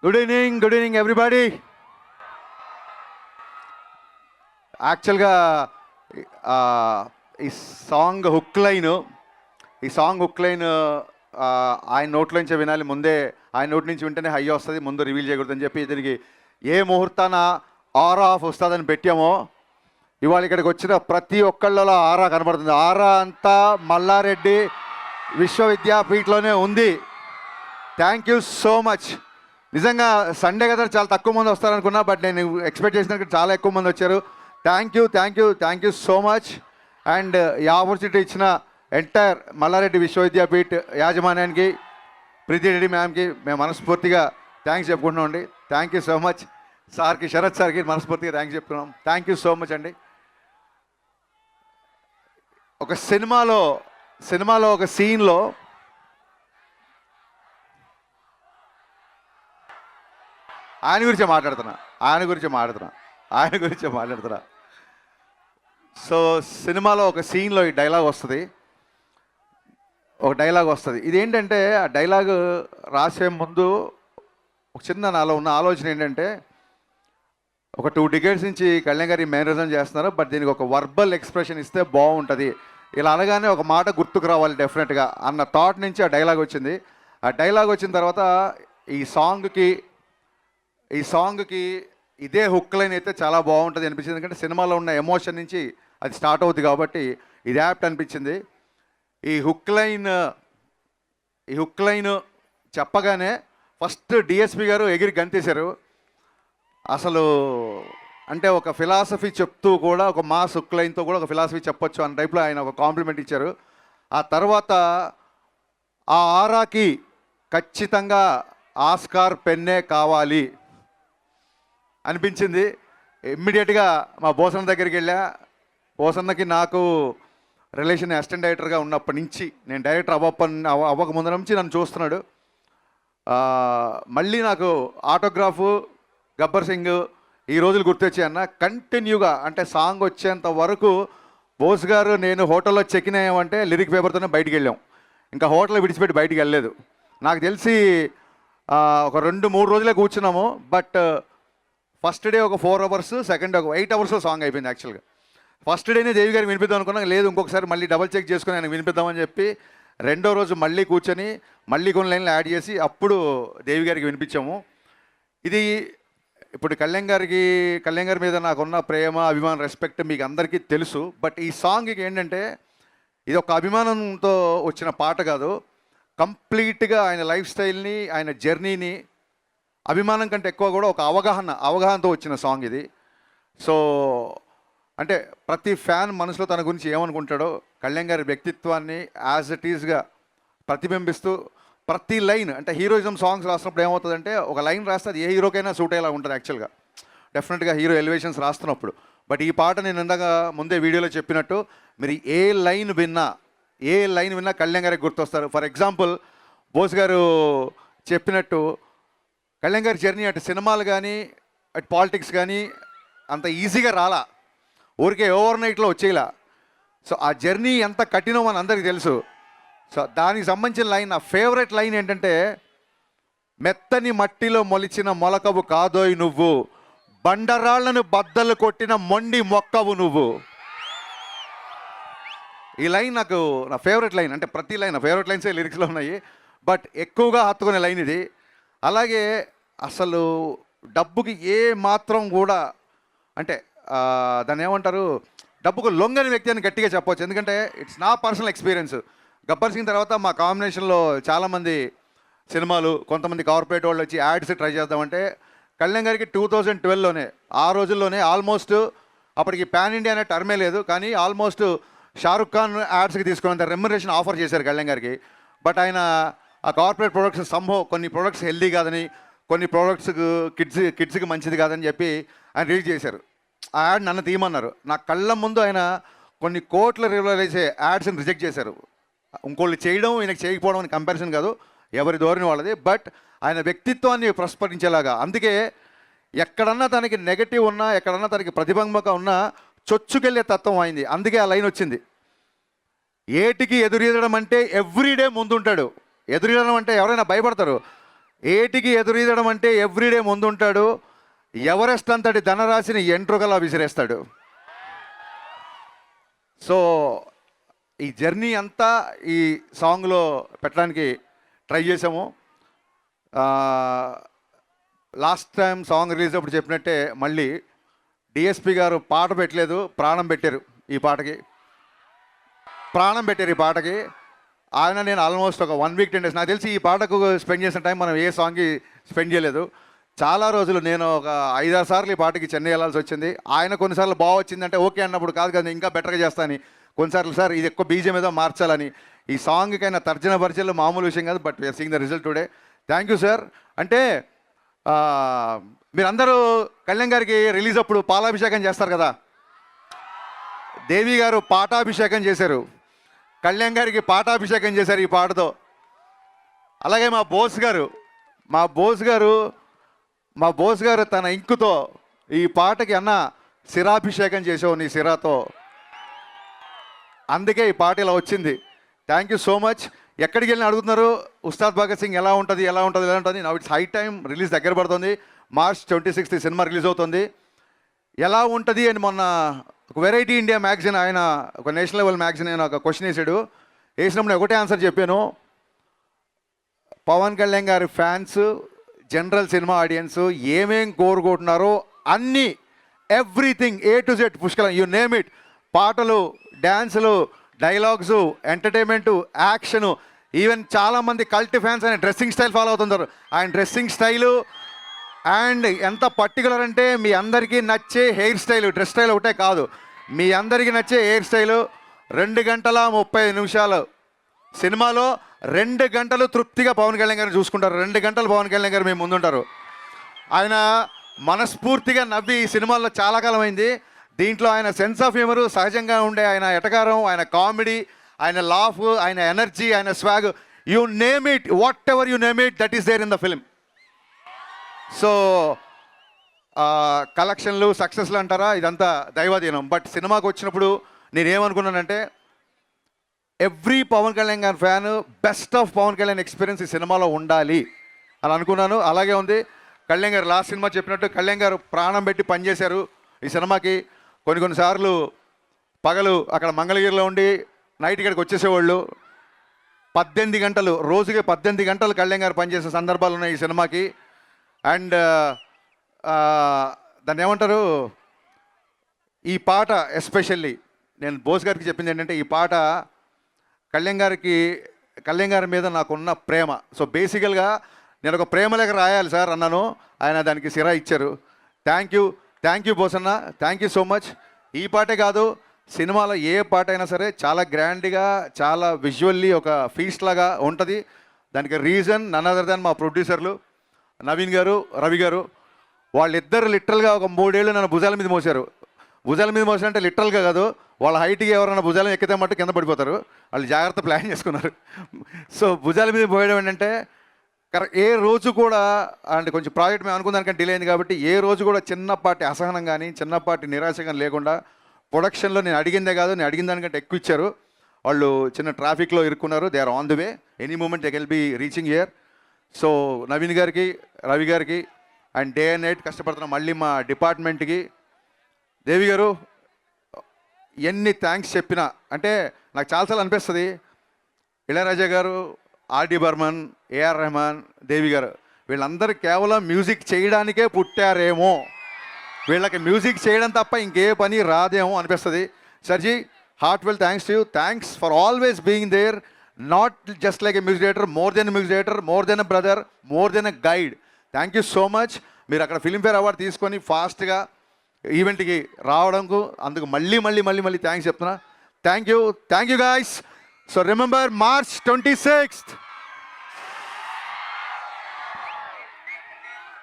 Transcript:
Good evening everybody. యాక్చువల్గా ఈ song hook line ఆయన నోట్లోంచి వినాలి, ముందే ఆయన నోటి నుంచి వింటేనే హై వస్తుంది, ముందు రివీల్ చేయకూడదని చెప్పి దీనికి ఏ ముహూర్తాన ఆరా ఆఫ్ వస్తుందని పెట్టామో, ఇవాళ ఇక్కడికి వచ్చిన ప్రతి ఒక్కళ్ళలో ఆరా కనబడుతుంది. ఆరా అంతా మల్లారెడ్డి విశ్వవిద్యాపీఠలోనే ఉంది. Thank you so much. నిజంగా సండే కదా చాలా తక్కువ మంది వస్తారనుకున్నా, బట్ నేను ఎక్స్పెక్ట్ చేసినట్టు చాలా ఎక్కువ మంది వచ్చారు. Thank you so much. And ఈ ఆపర్చునిటీ ఇచ్చిన ఎంటైర్ మల్లారెడ్డి విశ్వవిద్యాపీఠ్ యాజమాన్యానికి, ప్రీతి రెడ్డి మ్యామ్కి మేము మనస్ఫూర్తిగా థ్యాంక్స్ చెప్పుకుంటున్నాం. Thank you so much. సార్కి, శరత్ సార్కి మనస్ఫూర్తిగా థ్యాంక్స్ చెప్తున్నాం. థ్యాంక్ యూ సో మచ్ అండి. ఒక సినిమాలో ఒక సీన్లో ఆయన గురించే మాట్లాడుతున్నా. సో సినిమాలో ఒక సీన్లో ఈ డైలాగ్ వస్తుంది. ఇదేంటంటే ఆ డైలాగ్ రాసే ముందు ఒక చిన్న నాలో ఉన్న ఆలోచన ఏంటంటే, ఒక 2 decades నుంచి కళ్యాణ్ గారి మేనరిజం చేస్తున్నారు, బట్ దీనికి ఒక వర్బల్ ఎక్స్ప్రెషన్ ఇస్తే బాగుంటుంది, ఇలా అనగానే ఒక మాట గుర్తుకు రావాలి డెఫినెట్గా అన్న థాట్ నుంచి ఆ డైలాగ్ వచ్చింది. ఆ డైలాగ్ వచ్చిన తర్వాత ఈ సాంగ్కి ఇదే హుక్ లైన్ అయితే చాలా బాగుంటుంది అనిపించింది. ఎందుకంటే సినిమాలో ఉన్న ఎమోషన్ నుంచి అది స్టార్ట్ అవుతుంది కాబట్టి ఇది యాప్ట్ అనిపించింది. ఈ హుక్ లైన్ చెప్పగానే ఫస్ట్ డిఎస్పి గారు ఎగిరి గంతేశారు. అసలు అంటే ఒక ఫిలాసఫీ చెప్తూ కూడా, ఒక మాస్ హుక్ లైన్తో కూడా ఒక ఫిలాసఫీ చెప్పొచ్చు అన్న టైప్లో ఆయన ఒక కాంప్లిమెంట్ ఇచ్చారు. ఆ తర్వాత ఆ ఆరాకి ఖచ్చితంగా ఆస్కార్ పెన్నే కావాలి అనిపించింది. ఇమ్మీడియట్గా మా బోసన్న దగ్గరికి వెళ్ళా. బోసన్నకి నాకు రిలేషన్ అసిస్టెంట్ డైరెక్టర్గా ఉన్నప్పటి నుంచి, నేను డైరెక్టర్ అవ్వక ముందు నుంచి నన్ను చూస్తున్నాడు. మళ్ళీ నాకు ఆటోగ్రాఫు, గబ్బర్ సింగ్ ఈ రోజులు గుర్తొచ్చాయన్న. కంటిన్యూగా అంటే సాంగ్ వచ్చేంత వరకు బోస్ గారు నేను హోటల్లో చెక్ ఇన్ అయ్యామంటే లిరిక్ పేపర్తోనే బయటికి వెళ్ళాం. ఇంకా హోటల్ విడిచిపెట్టి బయటికి వెళ్ళలేదు. నాకు తెలిసి ఒక 2-3 రోజులే కూర్చున్నాము. బట్ ఫస్ట్ డే ఒక 4 hours, సెకండ్ డే ఒక 8 hours సాంగ్ అయిపోయింది. యాక్చువల్గా ఫస్ట్ డేనే దేవి గారికి వినిపిద్దాం అనుకున్నాం, లేదు ఇంకొకసారి మళ్ళీ డబల్ చెక్ చేసుకుని ఆయనకు వినిపిద్దామని చెప్పి రెండో రోజు మళ్ళీ కూర్చొని మళ్ళీ కొన్ని లైన్లు యాడ్ చేసి అప్పుడు దేవి గారికి వినిపించాము. ఇది ఇప్పుడు కళ్యాణ్ గారి మీద నాకున్న ప్రేమ, అభిమానం, రెస్పెక్ట్ మీకు అందరికీ తెలుసు. బట్ ఈ సాంగ్కి ఏంటంటే ఇది ఒక అభిమానంతో వచ్చిన పాట కాదు, కంప్లీట్గా ఆయన లైఫ్ స్టైల్ని, ఆయన జర్నీని, అభిమానం కంటే ఎక్కువ కూడా ఒక అవగాహనతో వచ్చిన సాంగ్ ఇది. సో అంటే ప్రతి ఫ్యాన్ మనసులో తన గురించి ఏమనుకుంటాడో కళ్యాణ్ గారి వ్యక్తిత్వాన్ని యాజ్ ఇట్ ఈజ్గా ప్రతిబింబిస్తూ ప్రతి లైన్, అంటే హీరోయిజం సాంగ్స్ రాసినప్పుడు ఏమవుతుందంటే ఒక లైన్ రాస్తే అది ఏ హీరోకైనా సూట్ అయ్యేలా ఉంటుంది యాక్చువల్గా, డెఫినెట్గా హీరో ఎలివేషన్స్ రాస్తున్నప్పుడు. బట్ ఈ పాట నేను ఇందాక ముందే వీడియోలో చెప్పినట్టు మీరు ఏ లైన్ విన్నా కళ్యాణ్ గారికి గుర్తొస్తారు. ఫర్ ఎగ్జాంపుల్ బోస్ గారు చెప్పినట్టు కళ్యాణ్ గారి జర్నీ అటు సినిమాలు కానీ అటు పాలిటిక్స్ కానీ అంత ఈజీగా రాలా, ఊరికే ఓవర్ నైట్లో వచ్చేలా. సో ఆ జర్నీ ఎంత కఠినమో మన అందరికీ తెలుసు. సో దానికి సంబంధించిన లైన్, నా ఫేవరెట్ లైన్ ఏంటంటే, మెత్తని మట్టిలో మొలిచిన మొలకవు కాదోయ్ నువ్వు, బండరాళ్లను బద్దలు కొట్టిన మొండి మొక్కవు నువ్వు. ఈ లైన్ నాకు నా ఫేవరెట్ లైన్. అంటే ప్రతి లైన్ నా ఫేవరెట్ లైన్సే లిరిక్స్లో ఉన్నాయి, బట్ ఎక్కువగా హత్తుకునే లైన్ ఇది. అలాగే అసలు డబ్బుకి ఏ మాత్రం కూడా అంటే దాన్ని ఏమంటారు, డబ్బుకు లొంగని వ్యక్తి అని గట్టిగా చెప్పవచ్చు. ఎందుకంటే ఇట్స్ నా పర్సనల్ ఎక్స్పీరియన్స్. గబ్బర్ సింగ్ తర్వాత మా కాంబినేషన్లో చాలామంది సినిమాలు, కొంతమంది కార్పొరేట్ వాళ్ళు వచ్చి యాడ్స్ ట్రై చేద్దామంటే కళ్యాణ్ గారికి 2012లోనే, ఆ రోజుల్లోనే ఆల్మోస్ట్ అప్పటికి పాన్ ఇండియా అనే టర్మే లేదు, కానీ ఆల్మోస్ట్ షారుఖ్ ఖాన్ యాడ్స్కి తీసుకున్నంత రెమ్యునరేషన్ ఆఫర్ చేశారు కళ్యాణ్ గారికి. బట్ ఆయన ఆ కార్పొరేట్ ప్రొడక్ట్స్ కొన్ని ప్రొడక్ట్స్ హెల్దీ కాదని, కొన్ని ప్రొడక్ట్స్ కిడ్స్కి మంచిది కాదని చెప్పి ఆయన రిలీజ్ చేశారు. ఆ యాడ్ నన్ను తీయమన్నారు. నా కళ్ళ ముందు ఆయన కొన్ని కోట్ల రిలీజ్ చేసే యాడ్స్ని రిజెక్ట్ చేశారు. ఇంకోళ్ళు చేయడం ఈయనకి చేయకపోవడం అని కంపారిజన్ కాదు, ఎవరి ధోరణి వాళ్ళది. బట్ ఆయన వ్యక్తిత్వాన్ని ప్రస్ఫుటించేలాగా, అందుకే ఎక్కడన్నా తనకి నెగటివ్ ఉన్నా, ఎక్కడన్నా తనకి ప్రతిబింబక ఉన్నా చొచ్చుకెళ్ళే తత్వం అయింది. అందుకే ఆ లైన్ వచ్చింది, ఏటికి ఎదురీదడం అంటే ఎవ్రీడే ముందుంటాడు. ఎదురీదడం అంటే ఎవరైనా భయపడతారు, ఏటికి ఎదురీదడం అంటే ఎవ్రీడే ముందుంటాడు. ఎవరెస్ట్ అంతటి ధనరాశిని ఎంట్రుకలా విసిరేస్తాడు. సో ఈ జర్నీ అంతా ఈ సాంగ్లో పెట్టడానికి ట్రై చేసాము. లాస్ట్ టైం సాంగ్ రిలీజ్ అప్పుడు చెప్పినట్టే మళ్ళీ డిఎస్పి గారు పాట పెట్టలేదు, ప్రాణం పెట్టారు ఈ పాటకి. ఆయన నేను ఆల్మోస్ట్ ఒక 1 వీక్ 10 days నాకు తెలిసి ఈ పాటకు స్పెండ్ చేసిన టైం మనం ఏ సాంగ్కి స్పెండ్ చేయలేదు. చాలా రోజులు నేను ఒక 5-6 సార్లు ఈ పాటకి చెన్నై వెళ్ళాల్సి వచ్చింది. ఆయన కొన్నిసార్లు బాగా వచ్చిందంటే ఓకే అన్నప్పుడు కాదు కదా ఇంకా బెటర్గా చేస్తాను. కొన్నిసార్లు సార్ ఇది ఎక్కువ బీజం ఏదో మార్చాలని. ఈ సాంగ్కైనా తర్జన భర్జనలు మామూలు విషయం కాదు. But we are seeing the result today. Thank you sir. అంటే మీరందరూ కళ్యాణ్ గారికి రిలీజ్ అప్పుడు పాలాభిషేకం చేస్తారు కదా. దేవి గారు పాటాభిషేకం చేశారు, కళ్యాణ్ గారికి పాటాభిషేకం చేశారు ఈ పాటతో. అలాగే మా బోస్ గారు తన ఇంకుతో ఈ పాటకి అన్న శిరాభిషేకం చేసావు నీ శిరాతో, అందుకే ఈ పాట ఇలా వచ్చింది. Thank you so much. ఎక్కడికి వెళ్ళిన అడుగుతున్నారు ఉస్తాద్ భగత్ సింగ్ ఎలా ఉంటుంది. Now it's high time. Release దగ్గర పడుతుంది. March 26th సినిమా రిలీజ్ అవుతుంది. ఎలా ఉంటుంది అని మొన్న ఒక వెరైటీ ఇండియా మ్యాగజైన్, ఆయన ఒక నేషనల్ లెవెల్ మ్యాగజైన్ ఆయన ఒక క్వశ్చన్ వేసినప్పుడు ఒకటే ఆన్సర్ చెప్పాను. పవన్ కళ్యాణ్ గారి ఫ్యాన్స్, జనరల్ సినిమా ఆడియన్స్ ఏమేం కోరుకుంటున్నారో అన్నీ, ఎవ్రీథింగ్ A to Z పుష్కలం, యూ నేమ్ ఇట్. పాటలు, dances, dialogues, entertainment, action, even చాలామంది కల్ట్ ఫ్యాన్స్ ఆయన డ్రెస్సింగ్ స్టైల్ ఫాలో అవుతుంటారు. ఆయన డ్రెస్సింగ్ స్టైలు అండ్ ఎంత పర్టికులర్ అంటే మీ అందరికీ నచ్చే హెయిర్ స్టైలు, డ్రెస్ స్టైల్ ఒకటే కాదు, మీ అందరికీ నచ్చే హెయిర్ స్టైలు. 2 గంటల 30 నిమిషాలు సినిమాలో 2 గంటలు తృప్తిగా పవన్ కళ్యాణ్ గారిని చూసుకుంటారు. 2 గంటలు పవన్ కళ్యాణ్ గారు మేము ముందుంటారు. ఆయన మనస్ఫూర్తిగా నవ్వి ఈ సినిమాల్లో చాలా కాలం అయింది. దీంట్లో ఆయన సెన్స్ ఆఫ్ హ్యూమరు, సహజంగా ఉండే ఆయన ఎటకారం, ఆయన కామెడీ, ఆయన లాఫ్, ఆయన ఎనర్జీ, ఆయన swag, you name it, whatever you name it, that is there in the film. So కలెక్షన్లు, సక్సెస్లు అంటారా, ఇదంతా దైవాధీనం. బట్ సినిమాకి వచ్చినప్పుడు నేనేమనుకున్నానంటే ఎవ్రీ పవన్ కళ్యాణ్ గారి fan best of Pavan Kalyan experience ఈ సినిమాలో ఉండాలి అని అనుకున్నాను. అలాగే ఉంది. కళ్యాణ్ గారు లాస్ట్ సినిమా చెప్పినట్టు కళ్యాణ్ గారు ప్రాణం పెట్టి పనిచేశారు ఈ సినిమాకి. కొన్నిసార్లు పగలు అక్కడ మంగళగిరిలో ఉండి నైట్ ఇక్కడికి వచ్చేసేవాళ్ళు. 18 గంటలు, రోజుకి 18 గంటలు కళ్యాణ్ గారు పనిచేసే సందర్భాలు ఉన్నాయి ఈ సినిమాకి. అండ్ దాన్ని ఏమంటారు, ఈ పాట ఎస్పెషల్లీ నేను బోస్ గారికి చెప్పింది ఏంటంటే, ఈ పాట కళ్యాణ్ గారి మీద నాకున్న ప్రేమ. సో బేసికల్గా నేను ఒక ప్రేమ లేఖ రాయాలి సార్ అన్నాను, ఆయన దానికి సిరా ఇచ్చారు. థ్యాంక్ యూ బోస్ అన్న, థ్యాంక్ యూ సో మచ్. ఈ పాటే కాదు, సినిమాలో ఏ పాట అయినా సరే చాలా గ్రాండ్గా, చాలా విజువల్లీ ఒక ఫీస్ట్ లాగా ఉంటుంది. దానికి రీజన్ నన్ అదర్ దాన్ మా ప్రొడ్యూసర్లు నవీన్ గారు, రవి గారు. వాళ్ళిద్దరు లిటరల్గా ఒక 3 ఏళ్ళు నన్ను భుజాల మీద మోసారు. భుజాల మీద మోసారంటే లిటరల్గా కాదు, వాళ్ళ హైట్కి ఎవరైనా భుజాలను ఎక్కితే మట్టు కింద పడిపోతారు. వాళ్ళు జాగ్రత్త ప్లాన్ చేసుకున్నారు. సో భుజాల మీద పోయడం ఏంటంటే ఏ రోజు కూడా, అంటే కొంచెం ప్రాజెక్ట్ మేము అనుకున్న దానికంటే డిలే అయింది కాబట్టి ఏ రోజు కూడా చిన్నపాటి అసహనం కానీ, చిన్నపాటి నిరాశ కానీ లేకుండా ప్రొడక్షన్లో నేను అడిగిందే కాదు, నేను అడిగిన దానికంటే ఎక్కువ ఇచ్చారు. వాళ్ళు చిన్న ట్రాఫిక్లో ఇరుక్కున్నారు. They are on the way, any moment they will be reaching here. So Naveen గారికి, రవి గారికి అండ్ డే అండ్ నైట్ కష్టపడుతున్న మళ్ళీ మా డిపార్ట్మెంట్కి, దేవి గారు ఎన్ని థ్యాంక్స్ చెప్పినా, అంటే నాకు చాలాసార్లు అనిపిస్తుంది ఇళయరాజా గారు, ఆర్డి బర్మన్, ఏఆర్ రెహమాన్, దేవి గారు వీళ్ళందరూ కేవలం మ్యూజిక్ చేయడానికే పుట్టారేమో, వీళ్ళకి మ్యూజిక్ చేయడం తప్ప ఇంకే పని రాదేమో అనిపిస్తుంది. సర్జీ, Hartwell thanks to you. Thanks for always being there, not just like a music director, more than a music director, more than a brother, more than a guide. Thank you so much. మీరు అక్కడ Filmfare award తీసుకొని ఫాస్ట్గా ఈవెంట్కి రావడంకు అందుకు మళ్ళీ thanks చెప్తున్నా. Thank you guys. So remember March 26th.